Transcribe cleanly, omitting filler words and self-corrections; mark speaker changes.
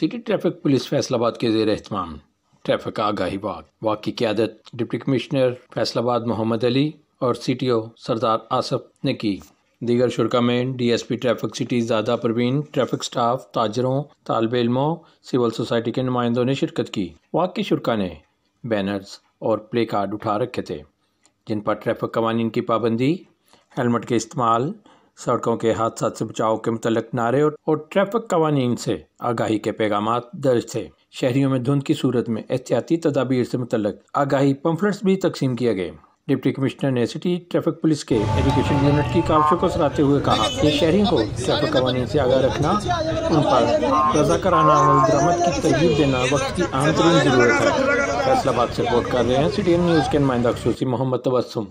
Speaker 1: City traffic police Faisal آباد کے زیر اہتمام ٹریفک آگاہی واک کی قیادت ڈپٹی کمشنر فیصل آباد محمد علی اور سی ٹی او سردار آصف نے کی۔ دیگر شرکا میں D S P traffic city زادہ پروین، ٹریفک سٹاف، تاجروں، طالب علموں، سول سوسائٹی کے نمائندوں نے شرکت کی۔ واک کے شرکا نے بینرز اور پلے کارڈ اٹھا رکھے تھے جن پر ٹریفک قوانین کی پابندی، ہیلمٹ کے استعمال، سڑکوں کے حادثات سے بچاؤ کے متعلق نعرے اور ٹریفک قوانین سے آگاہی کے پیغامات درج تھے۔ شہریوں میں دھند کی صورت میں احتیاطی تدابیر سے متعلق آگاہی پمفلٹس بھی تقسیم کیے گئے۔ ڈپٹی کمشنر نے سٹی ٹریفک پولیس کے ایجوکیشن یونٹ کی کاوشوں کو سراہتے ہوئے کہا کہ شہریوں کو ٹریفک قوانین سے آگاہ رکھنا، ان پر رضاکارانہ عمل درآمد کی ترغیب دینا وقت کی اہم ترین ضرورت ہے۔ فیصل آباد سے رپورٹ کر رہے ہیں سی ٹی این نیوز کے نمائندہ خصوصی محمد تبسم۔